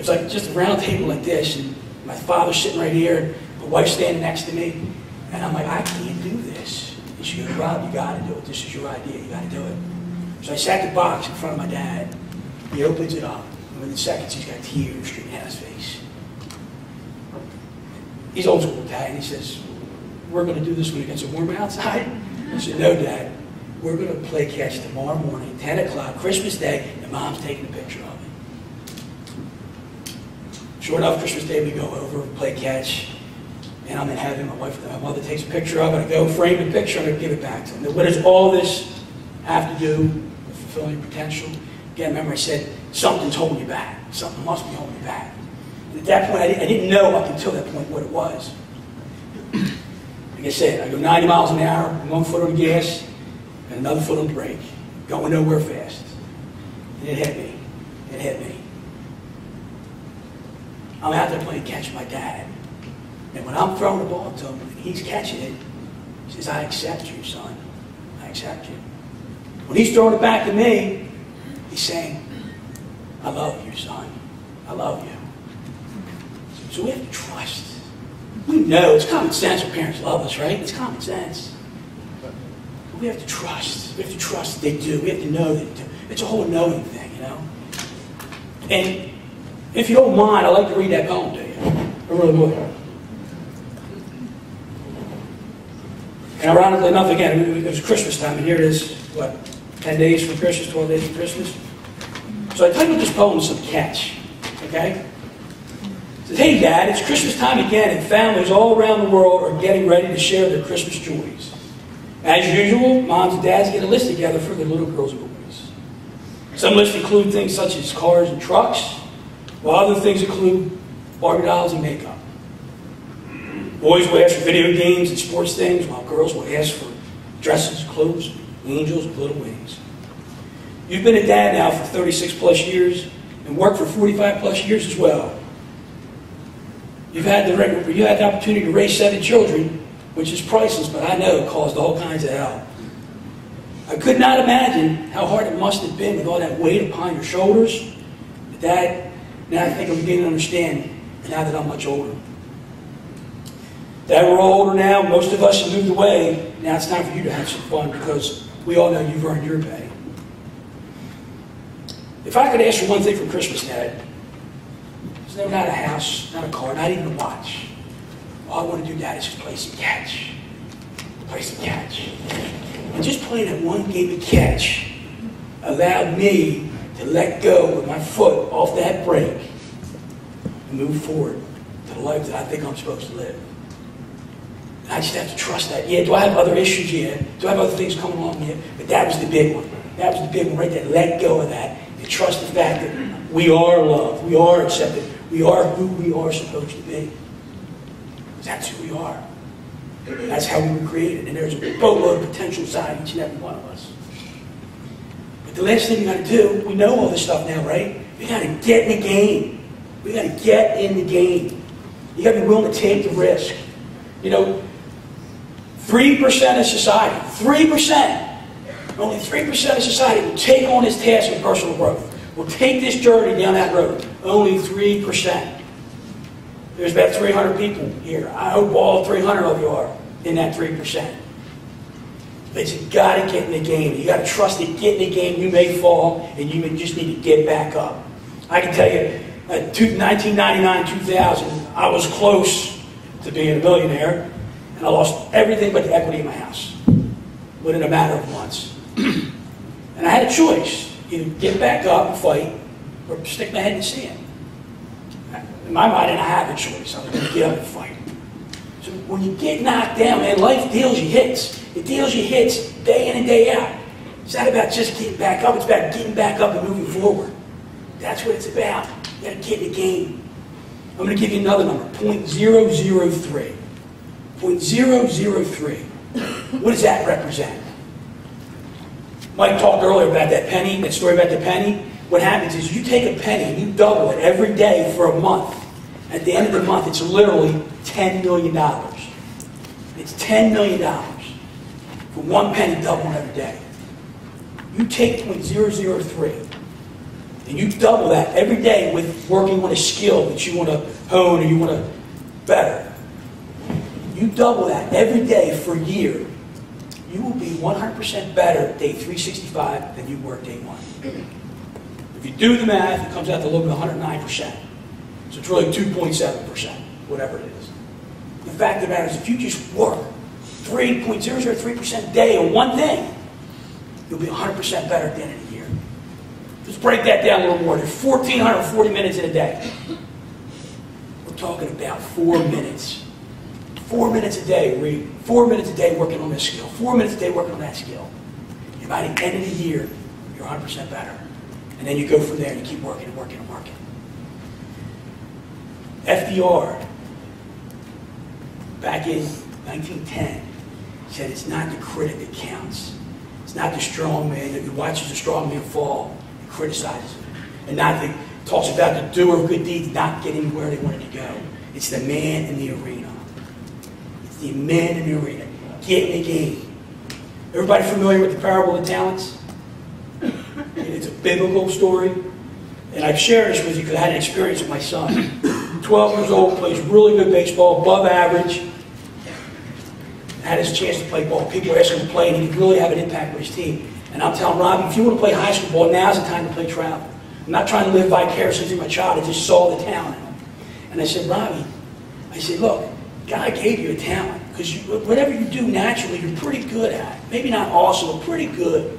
was like just a round table like this, and my father's sitting right here, my wife's standing next to me, and I'm like, I can't do this. And she goes, Rob, you got to do it. This is your idea. You got to do it. So I sat the box in front of my dad. He opens it up. And within seconds, he's got tears streaming down his face. He's old school, Dad, and he says, we're going to do this when it gets warm outside. I said, no, Dad. We're going to play catch tomorrow morning, 10 o'clock, Christmas Day, and Mom's taking a picture of it. Sure enough, Christmas Day, we go over, play catch, and I'm in heaven. My wife, my mother takes a picture of it. I go frame the picture, and I give it back to them. What does all this have to do with fulfilling your potential? Again, remember I said, something's holding you back. Something must be holding you back. And at that point, I didn't know up until that point what it was. Like I said, I go 90 miles an hour, 1 foot on the gas, and another foot on the brake, going nowhere fast. And it hit me. It hit me. I'm out there playing catch with my dad. And when I'm throwing the ball to him, and he's catching it, he says, I accept you, son. I accept you. When he's throwing it back to me, he's saying, I love you, son. I love you. So we have to trust. We know, it's common sense when parents love us, right? It's common sense. But we have to trust. We have to trust that they do. We have to know that they do. It's a whole knowing thing, you know? And if you don't mind, I'd like to read that poem to you. I really would. And ironically enough, again, it was Christmas time, and here it is, what, 10 days from Christmas, 12 days from Christmas? So I titled this poem Some Catch, okay? It says, hey Dad, it's Christmas time again, and families all around the world are getting ready to share their Christmas joys. As usual, moms and dads get a list together for their little girls and boys. Some lists include things such as cars and trucks, while other things include Barbie dolls and makeup. Boys will ask for video games and sports things, while girls will ask for dresses, clothes, angels with little wings. You've been a dad now for 36 plus years and worked for 45 plus years as well. You've had the opportunity to raise 7 children, which is priceless, but I know it caused all kinds of hell. I could not imagine how hard it must have been with all that weight upon your shoulders. But Dad, now I think I'm beginning to understand, now that I'm much older. Dad, we're all older now. Most of us have moved away. Now it's time for you to have some fun because we all know you've earned your pay. If I could ask for one thing for Christmas, Dad, it's never not a house, not a car, not even a watch. All I want to do, Dad, is just play some catch. Play some catch. And just playing that one game of catch allowed me to let go with my foot off that brake and move forward to the life that I think I'm supposed to live. And I just have to trust that. Yeah, do I have other issues? Yeah. Do I have other things coming along? Yeah. But that was the big one. That was the big one right there. Let go of that. And trust the fact that we are loved. We are accepted. We are who we are supposed to be. That's who we are. That's how we were created. And there's a boatload of potential inside each and every one of us. But the last thing we got to do, we know all this stuff now, right? We got to get in the game. We got to get in the game. You got to be willing to take the risk. You know, 3% of society, 3%, only 3% of society will take on this task of personal growth. Will take this journey down that road. Only 3%. There's about 300 people here. I hope all 300 of you are in that 3%. But you got to get in the game. You got to trust that get in the game. You may fall, and you just need to get back up. I can tell you, 1999, 2000, I was close to being a millionaire, and I lost everything but the equity in my house within a matter of months. And I had a choice: either get back up and fight, or stick my head in the sand. In my mind, I didn't have a choice. I was going to get up and fight. So when you get knocked down, man, life deals you hits. It deals you hits day in and day out. It's not about just getting back up. It's about getting back up and moving forward. That's what it's about. You got to get in the game. I'm going to give you another number, 0.003. 0.003. What does that represent? Mike talked earlier about that penny, that story about the penny. What happens is you take a penny and you double it every day for a month. At the end of the month, it's literally $10 million. It's $10 million for one penny doubling every day. You take 0.003 and you double that every day with working on a skill that you want to hone or you want to better, you double that every day for a year, you will be 100% better day 365 than you were day 1. If you do the math, it comes out to a little bit 109%. So it's really 2.7%, whatever it is. The fact of the matter is, if you just work 3.003% a day on one thing, you'll be 100% better at the end of the year. Let's break that down a little more. There's 1,440 minutes in a day. We're talking about 4 minutes. 4 minutes a day, read. 4 minutes a day working on this skill. 4 minutes a day working on that skill. And by the end of the year, you're 100% better. And then you go from there and you keep working and working and working. FDR, back in 1910, said it's not the critic that counts. It's not the strong man that watches the strong man fall and criticizes him. And not that talks about the doer of good deeds not getting where they wanted to go. It's the man in the arena. It's the man in the arena. Get in the game. Everybody familiar with the parable of the talents? It's a biblical story. And I've shared this with you because I had an experience with my son. 12 years old, plays really good baseball, above average. Had his chance to play ball. People were asking him to play, and he could really have an impact with his team. And I'm telling Robbie, if you want to play high school ball, now's the time to play travel. I'm not trying to live vicariously through my child. I just saw the talent in him. And I said, Robbie, I said, look, God gave you a talent. Because whatever you do naturally, you're pretty good at. Maybe not awesome, but pretty good.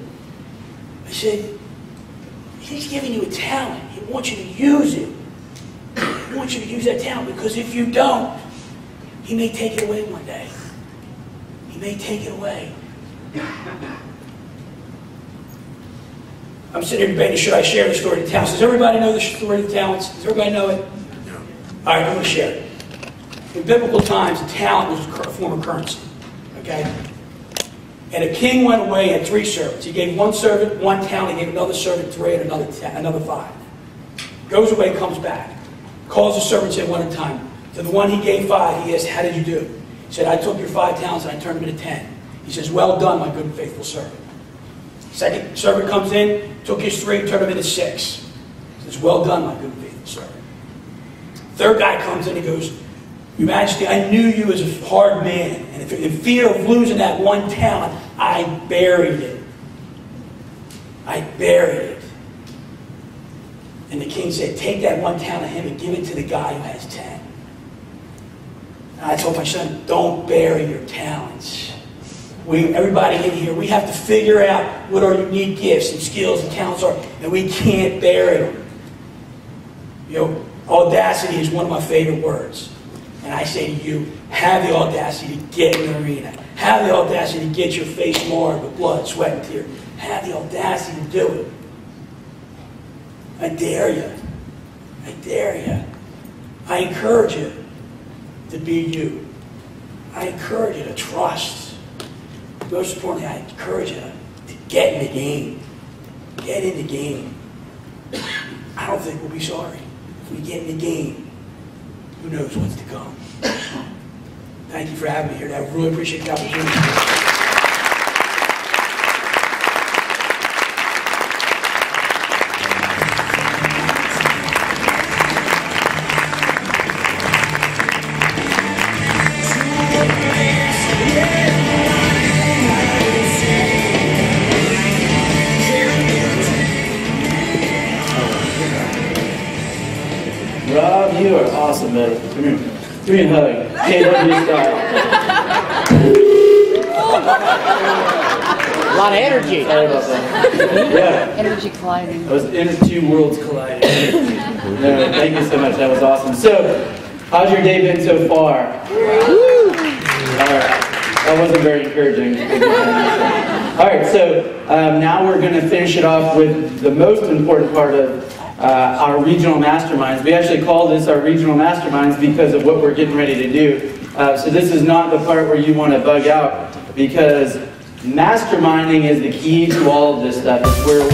I said, He's giving you a talent. He wants you to use it. He wants you to use that talent, because if you don't, He may take it away one day. He may take it away. I'm sitting here debating, should I share the story of the talents? Does everybody know the story of the talents? Does everybody know it? No. All right, I'm going to share it. In biblical times, talent was a form of currency. Okay? And a king went away and had 3 servants. He gave one servant 1 talent, he gave another servant 3, and another 5. Goes away, comes back. Calls the servants in one at a time. To the one he gave 5, he asked, how did you do? He said, I took your 5 talents and I turned them into 10. He says, well done, my good and faithful servant. Second servant comes in, took his 3, turned them into 6. He says, well done, my good and faithful servant. Third guy comes in and goes, Your Majesty, I knew you as a hard man, and in fear of losing that 1 talent, I buried it. I buried it. And the king said, take that 1 talent of him and give it to the guy who has 10. And I told my son, don't bury your talents. Everybody in here, we have to figure out what our unique gifts and skills and talents are, and we can't bury them. You know, audacity is one of my favorite words. And I say to you, have the audacity to get in the arena. Have the audacity to get your face marred with blood, sweat, and tears. Have the audacity to do it. I dare you. I dare you. I encourage you to be you. I encourage you to trust. Most importantly, I encourage you to get in the game. Get in the game. I don't think we'll be sorry. If we get in the game, who knows what's to come. Thank you for having me here. I really appreciate the opportunity. Rob, you are awesome, buddy. Come here. Give me a hug. KW style. A lot of energy. Sorry about that. Yeah. Energy colliding. Those 2 worlds colliding. No, thank you so much. That was awesome. So, how's your day been so far? Woo! Alright. That wasn't very encouraging. Alright, so now we're going to finish it off with the most important part of our regional masterminds. We actually call this our regional masterminds because of what we're getting ready to do. So this is not the part where you want to bug out, because masterminding is the key to all of this stuff. It's where